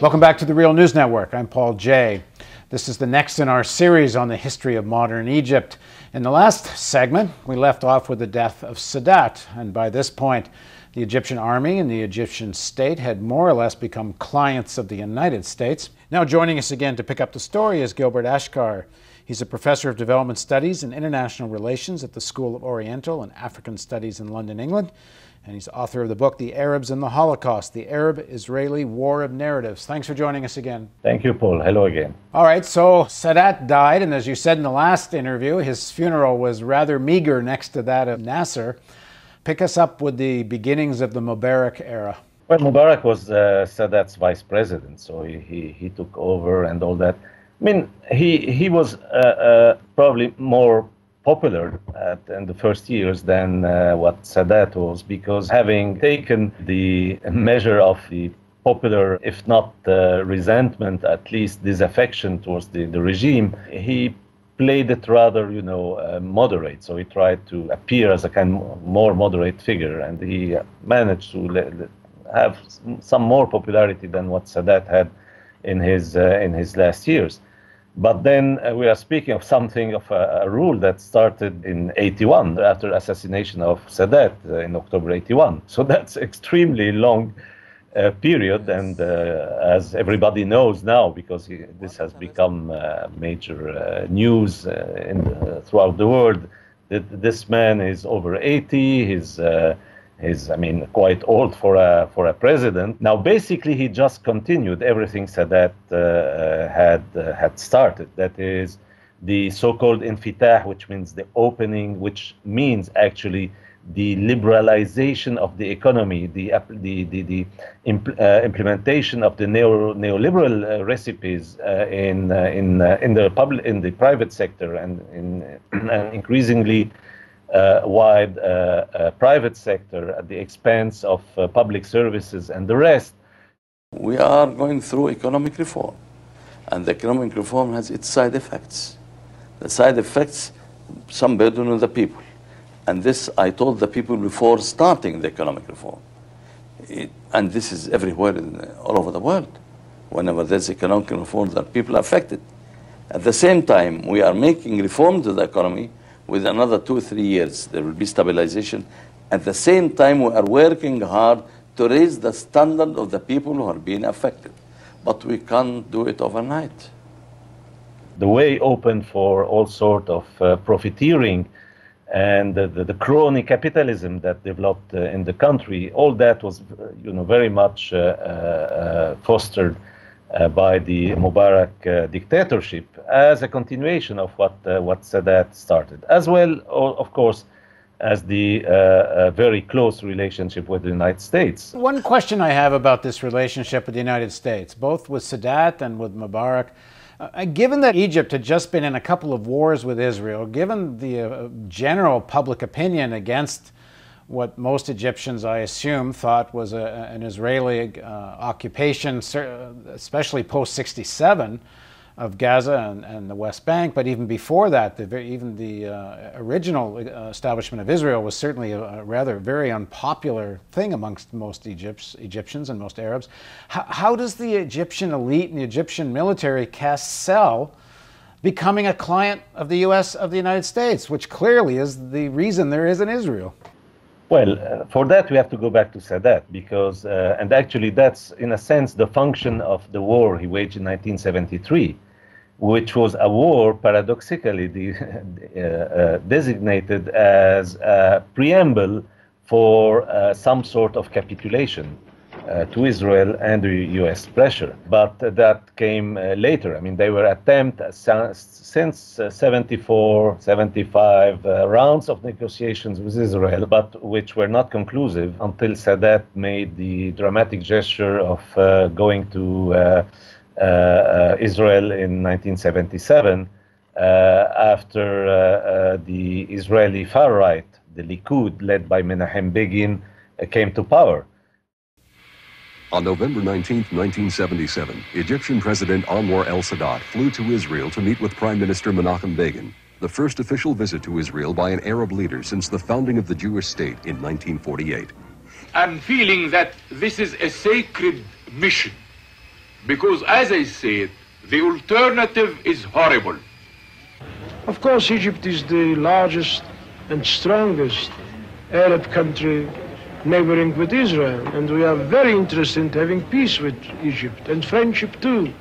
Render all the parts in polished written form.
Welcome back to the Real News Network. I'm Paul Jay. This is the next in our series on the history of modern Egypt. In the last segment, we left off with the death of Sadat, and by this point, the Egyptian army and the Egyptian state had more or less become clients of the United States. Now joining us again to pick up the story is Gilbert Achcar. He's a professor of development studies and international relations at the School of Oriental and African Studies in London, England. And he's author of the book, The Arabs and the Holocaust, The Arab-Israeli War of Narratives. Thanks for joining us again. Thank you, Paul. Hello again. All right, so Sadat died, and as you said in the last interview, his funeral was rather meager next to that of Nasser. Pick us up with the beginnings of the Mubarak era. Well, Mubarak was Sadat's vice president, so he took over and all that. I mean, he was probably more popular in the first years than what Sadat was, because having taken the measure of the popular, if not resentment, at least disaffection towards the regime, he played it rather, moderate. So he tried to appear as a kind of more moderate figure, and he managed to have some more popularity than what Sadat had in his last years. But then we are speaking of something of a rule that started in 81, after assassination of Sadat in October 81. So that's extremely long period, and as everybody knows now, because this has become major news throughout the world, that this man is over 80. He's quite old for a president. Now, basically, he just continued everything Sadat had started. That is the so-called infitah, which means the opening, which means actually the liberalization of the economy, the implementation of the neoliberal recipes in the private sector, and increasingly wide private sector at the expense of public services and the rest. We are going through economic reform, and the economic reform has its side effects. The side effects, some burden on the people. And this I told the people before starting the economic reform. And this is everywhere, all over the world. Whenever there's economic reform, that people are affected. At the same time, we are making reform to the economy. With another 2 or 3 years, there will be stabilization. At the same time, we are working hard to raise the standard of the people who are being affected. But we can't do it overnight. The way opened for all sort of profiteering and the crony capitalism that developed in the country, all that was, very much fostered by the Mubarak dictatorship as a continuation of what Sadat started, as well, of course, as the very close relationship with the United States. One question I have about this relationship with the United States, both with Sadat and with Mubarak, given that Egypt had just been in a couple of wars with Israel, given the general public opinion against what most Egyptians, I assume, thought was an Israeli occupation, especially post-67, of Gaza and the West Bank, but even before that, even the original establishment of Israel was certainly a rather very unpopular thing amongst most Egyptians and most Arabs. How does the Egyptian elite and the Egyptian military caste sell becoming a client of the U.S., of the United States, which clearly is the reason there is an Israel? Well, for that we have to go back to Sadat, because, and actually that's in a sense the function of the war he waged in 1973, which was a war paradoxically designated as a preamble for some sort of capitulation to Israel and the U.S. pressure. But that came later. I mean, they were attempts since 74, 75 rounds of negotiations with Israel, but which were not conclusive until Sadat made the dramatic gesture of going to Israel in 1977 after the Israeli far right, the Likud, led by Menachem Begin, came to power. On November 19, 1977, Egyptian President Anwar el-Sadat flew to Israel to meet with Prime Minister Menachem Begin, the first official visit to Israel by an Arab leader since the founding of the Jewish state in 1948. I'm feeling that this is a sacred mission because, as I said, the alternative is horrible. Of course, Egypt is the largest and strongest Arab country neighboring with Israel, and we are very interested in having peace with Egypt and friendship too.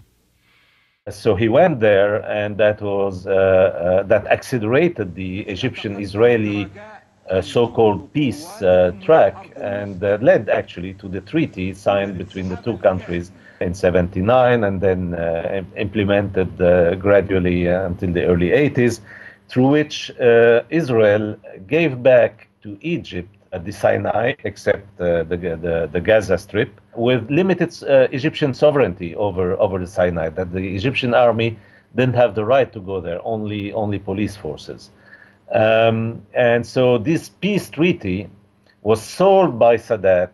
So he went there, and that was that accelerated the Egyptian-Israeli so-called peace track, and led actually to the treaty signed between the two countries in '79, and then implemented gradually until the early '80s, through which Israel gave back to Egypt the Sinai, except the Gaza Strip, with limited Egyptian sovereignty over the Sinai, that the Egyptian army didn't have the right to go there, only police forces. And so this peace treaty was sold by Sadat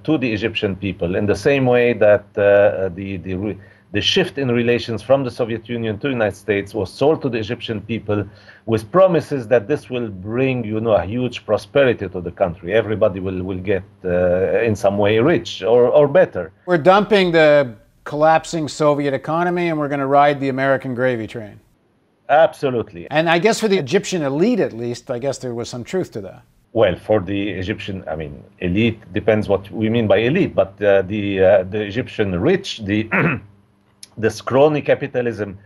to the Egyptian people in the same way that the shift in relations from the Soviet Union to the United States was sold to the Egyptian people with promises that this will bring, a huge prosperity to the country. Everybody will get in some way rich or better. We're dumping the collapsing Soviet economy and we're going to ride the American gravy train. Absolutely. And I guess for the Egyptian elite, at least, I guess there was some truth to that. Well, for the Egyptian, elite depends what we mean by elite, but the Egyptian rich, this crony capitalism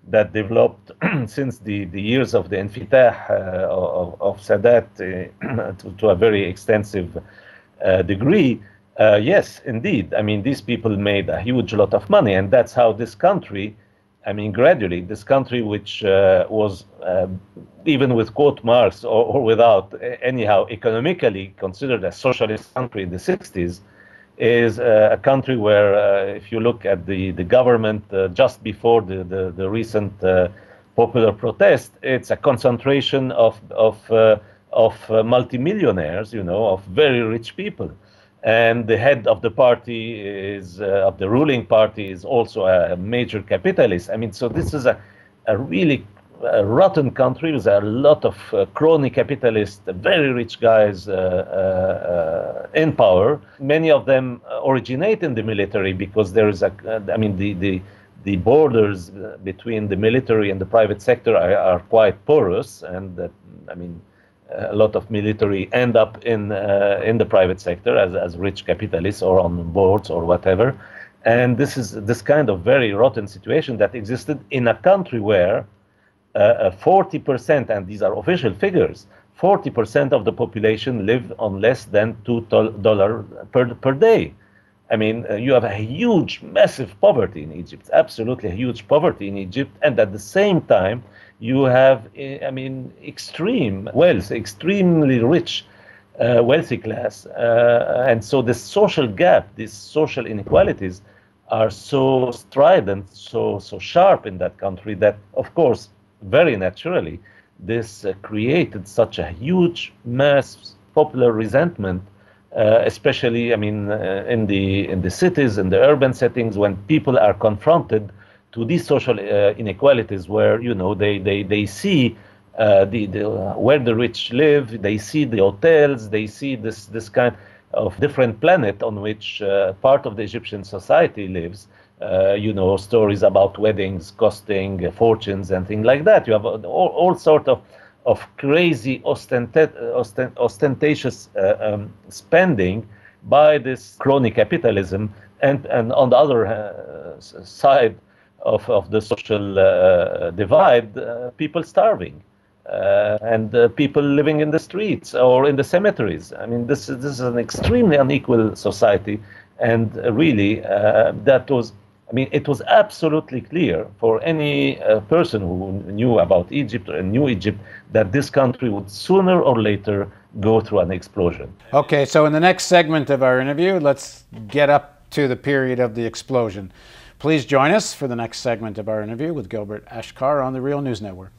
that developed since the years of the infitah of Sadat to a very extensive degree, yes, indeed. These people made a huge lot of money, and that's how this country, gradually, this country which was, even with quote marks or without, anyhow, economically considered a socialist country in the '60s, is a country where, if you look at the government just before the recent popular protest, it's a concentration of multimillionaires, of very rich people. And the head of the party of the ruling party is also a major capitalist. So this is a really rotten country with a lot of crony capitalists, very rich guys in power. Many of them originate in the military because there is the borders between the military and the private sector are quite porous, and a lot of military end up in the private sector as rich capitalists or on boards or whatever. And this is this kind of very rotten situation that existed in a country where 40%, and these are official figures, 40% of the population live on less than $2 per day. You have a huge, massive poverty in Egypt, absolutely a huge poverty in Egypt, and at the same time, you have, extreme wealth, extremely rich, wealthy class. And so the social gap, these social inequalities are so strident, so sharp in that country that, of course, very naturally, this created such a huge mass popular resentment, especially, in the cities, in the urban settings, when people are confronted to these social inequalities, where they see where the rich live, they see the hotels, they see this kind of different planet on which part of the Egyptian society lives. Stories about weddings costing fortunes and things like that. You have all sort of crazy ostentatious spending by this crony capitalism, and on the other side of the social divide, people starving, and people living in the streets or in the cemeteries. This is an extremely unequal society, and really that was. It was absolutely clear for any person who knew about Egypt or knew Egypt that this country would sooner or later go through an explosion. Okay, so in the next segment of our interview, let's get up to the period of the explosion. Please join us for the next segment of our interview with Gilbert Achcar on the Real News Network.